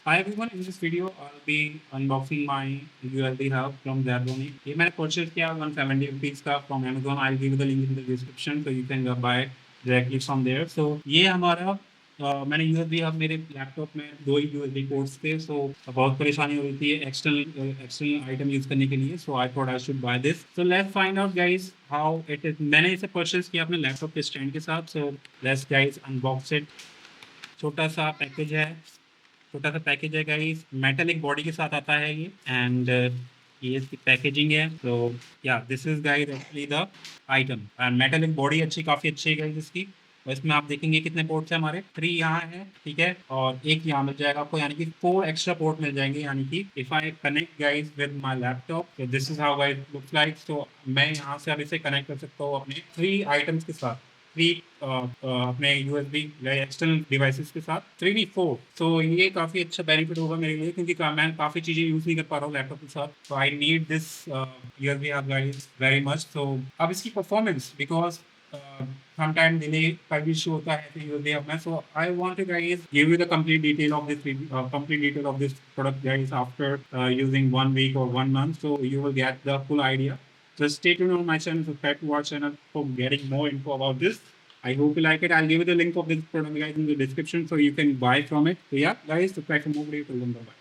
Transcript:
Hi everyone, in this video I'll be unboxing my USB hub from Zebronics. ये मैंने purchase किया 170 rupees का from Amazon. I'll give you the link in the description so you can buy directly from there. So ये हमारा मैंने USB hub मेरे laptop में 2 ही USB ports थे, so बहुत परेशानी हो रही थी एक्सटर्नल आइटम यूज करने के लिए. So I thought I should buy this. So let's find out guys how it is. मैंने इसे purchase किया अपने लैपटॉप के स्टैंड के साथ. So let's guys unbox it. छोटा सा पैकेज है, छोटा सा पैकेज है गाइस, मेटालिक बॉडी के साथ आता है ये. एंड ये इसकी पैकेजिंग है. तो या this is guys actually the item. And metallic body अच्छी, काफ़ी अच्छी है गाइस इसकी. और इसमें आप देखेंगे कितने पोर्ट्स हैं हमारे, 3 यहाँ है, ठीक है, और एक यहाँ मिल जाएगा आपको, यानी कि 4 एक्स्ट्रा पोर्ट मिल जाएंगे. यानी कि if I connect guys with my laptop, तो this is how guys looks like. तो मैं यहाँ से अब इसे कनेक्ट कर सकता हूँ अपने 3 आइटम्स के साथ, 3 अपने यूएसबी एक्सटर्नल डिवाइसेस के साथ, 3 नहीं 4. तो ये काफ़ी अच्छा बेनिफिट होगा मेरे लिए, क्योंकि मैं काफ़ी चीज़ें यूज़ नहीं कर पा रहा हूँ लैपटॉप के साथ. तो I need this USB hub guys very much. तो अब इसकी परफॉर्मेंस, बिकॉज समटाइम डिले का भी इशू होता है यूएसबी हब में. So I want to guys give you the complete detail of this product guys after using 1 week or 1 month. So you will get the full idea. Just stay tuned on my channel, subscribe to our channel for getting more info about this. I hope you like it. I'll give you the link of this product guys in the description so you can buy from it. So yeah, guys, subscribe for more videos. Till then, bye bye.